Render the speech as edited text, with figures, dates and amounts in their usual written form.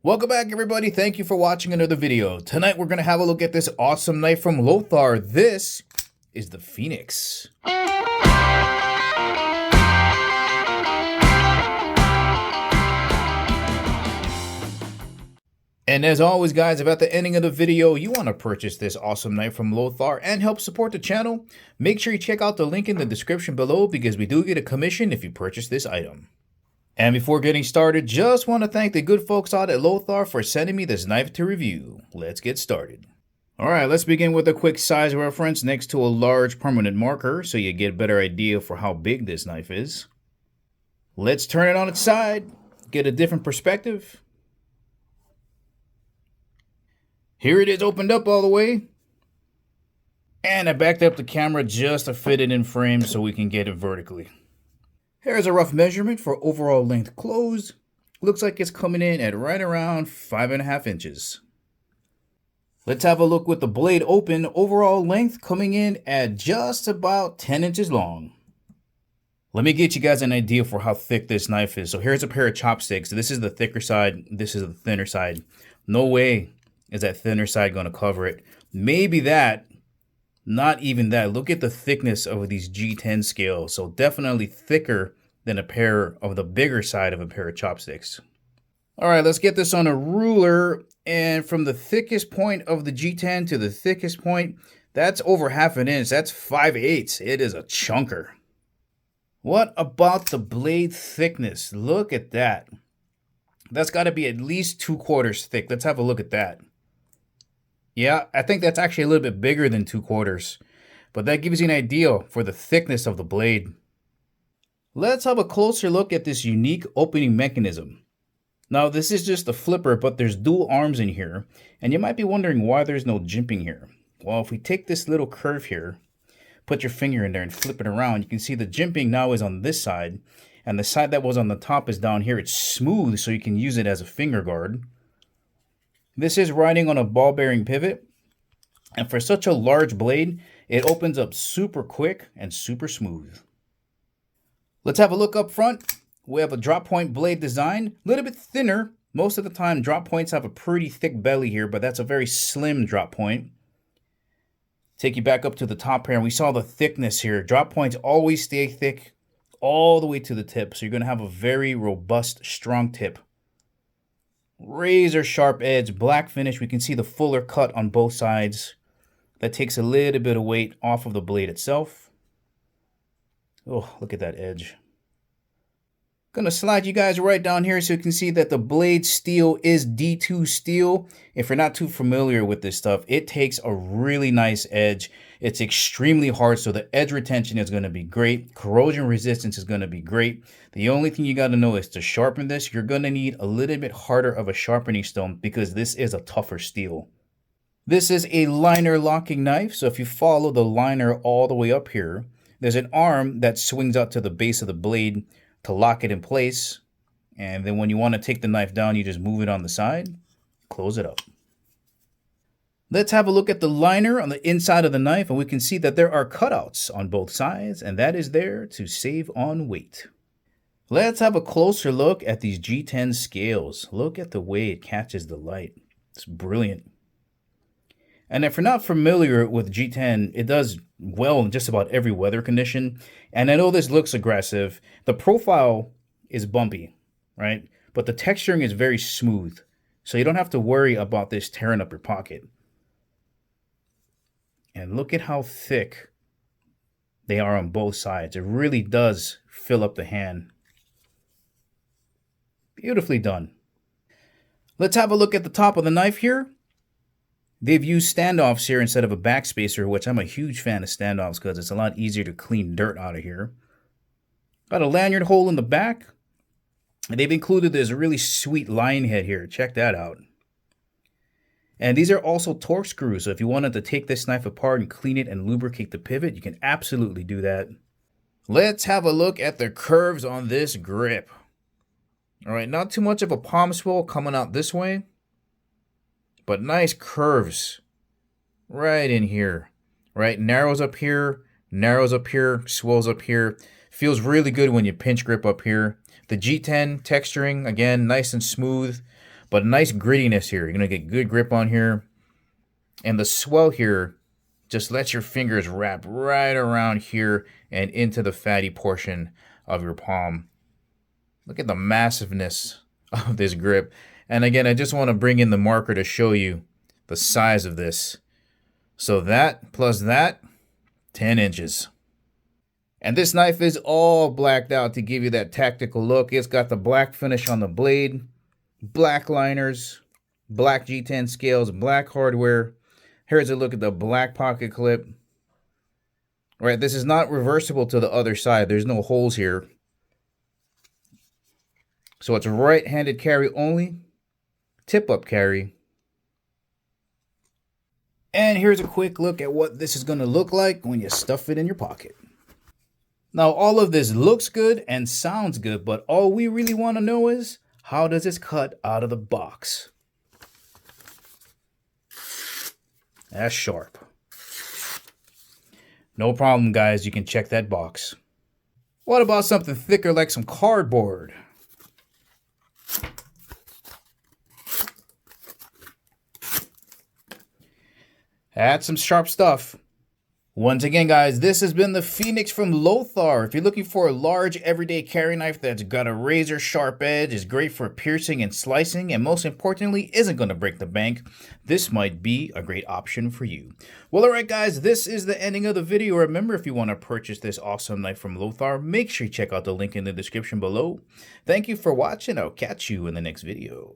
Welcome back, everybody. Thank you for watching another video. Tonight we're going to have a look at this awesome knife from Lothar. This is the Phoenix. And as always, guys, if at the ending of the video you want to purchase this awesome knife from Lothar and help support the channel, make sure you check out the link in the description below because we do get a commission if you purchase this item. And before getting started, just want to thank the good folks out at Lothar for sending me this knife to review. Let's get started. Alright, let's begin with a quick size reference next to a large permanent marker so you get a better idea for how big this knife is. Let's turn it on its side, get a different perspective. Here it is opened up all the way. And I backed up the camera just to fit it in frame so we can get it vertically. Here's a rough measurement for overall length closed. Looks like it's coming in at right around 5.5 inches. Let's have a look with the blade open. Overall length coming in at just about 10 inches long. Let me get you guys an idea for how thick this knife is. So here's a pair of chopsticks. This is the thicker side. This is the thinner side. No way is that thinner side going to cover it. Maybe that. Not even that. Look at the thickness of these G10 scales. So definitely thicker than a pair of the bigger side of a pair of chopsticks. All right, let's get this on a ruler. And from the thickest point of the G10 to the thickest point, that's over 1/2 inch. That's 5/8. It is a chunker. What about the blade thickness? Look at that. That's got to be at least 2/4 thick. Let's have a look at that. Yeah, I think that's actually a little bit bigger than 2/4, but that gives you an idea for the thickness of the blade. Let's have a closer look at this unique opening mechanism. Now, this is just a flipper, but there's dual arms in here, and you might be wondering why there's no jimping here. Well, if we take this little curve here, put your finger in there and flip it around, you can see the jimping now is on this side, and the side that was on the top is down here. It's smooth, so you can use it as a finger guard. This is riding on a ball bearing pivot, and for such a large blade, it opens up super quick and super smooth. Let's have a look up front. We have a drop point blade design, a little bit thinner. Most of the time, drop points have a pretty thick belly here, but that's a very slim drop point. Take you back up to the top here, and we saw the thickness here. Drop points always stay thick all the way to the tip, so you're going to have a very robust, strong tip. Razor sharp edge, black finish. We can see the fuller cut on both sides. That takes a little bit of weight off of the blade itself. Oh, look at that edge. Gonna slide you guys right down here so you can see that the blade steel is D2 steel. If you're not too familiar with this stuff, it takes a really nice edge. It's extremely hard, so the edge retention is going to be great. Corrosion resistance is going to be great. The only thing you got to know is to sharpen this, you're going to need a little bit harder of a sharpening stone because this is a tougher steel. This is a liner locking knife, so if you follow the liner all the way up here, there's an arm that swings out to the base of the blade to lock it in place. And then when you want to take the knife down, you just move it on the side, close it up. Let's have a look at the liner on the inside of the knife, and we can see that there are cutouts on both sides, and that is there to save on weight. Let's have a closer look at these G10 scales. Look at the way it catches the light. It's brilliant. And if you're not familiar with G10, it does well in just about every weather condition. And I know this looks aggressive. The profile is bumpy, right? But the texturing is very smooth. So you don't have to worry about this tearing up your pocket. And look at how thick they are on both sides. It really does fill up the hand. Beautifully done. Let's have a look at the top of the knife here. They've used standoffs here instead of a backspacer, which I'm a huge fan of standoffs because it's a lot easier to clean dirt out of here. Got a lanyard hole in the back. And they've included this really sweet lion head here. Check that out. And these are also torque screws. So if you wanted to take this knife apart and clean it and lubricate the pivot, you can absolutely do that. Let's have a look at the curves on this grip. All right, not too much of a palm swell coming out this way, but nice curves right in here, right? Narrows up here, swells up here. Feels really good when you pinch grip up here. The G10 texturing, again, nice and smooth. But nice grittiness here. You're going to get good grip on here. And the swell here just lets your fingers wrap right around here and into the fatty portion of your palm. Look at the massiveness of this grip. And again, I just want to bring in the marker to show you the size of this. So that plus that, 10 inches. And this knife is all blacked out to give you that tactical look. It's got the black finish on the blade, black liners, black G10 scales, black hardware. Here's a look at the black pocket clip. Right, this is not reversible to the other side. There's no holes here. So it's right-handed carry only, tip-up carry. And here's a quick look at what this is going to look like when you stuff it in your pocket. Now, all of this looks good and sounds good, but all we really want to know is, how does this cut out of the box? That's sharp. No problem, guys. You can check that box. What about something thicker like some cardboard? That's some sharp stuff. Once again, guys, this has been the Phoenix from Lothar. If you're looking for a large everyday carry knife that's got a razor sharp edge, is great for piercing and slicing, and most importantly, isn't going to break the bank, this might be a great option for you. Well, alright guys, this is the ending of the video. Remember, if you want to purchase this awesome knife from Lothar, make sure you check out the link in the description below. Thank you for watching. I'll catch you in the next video.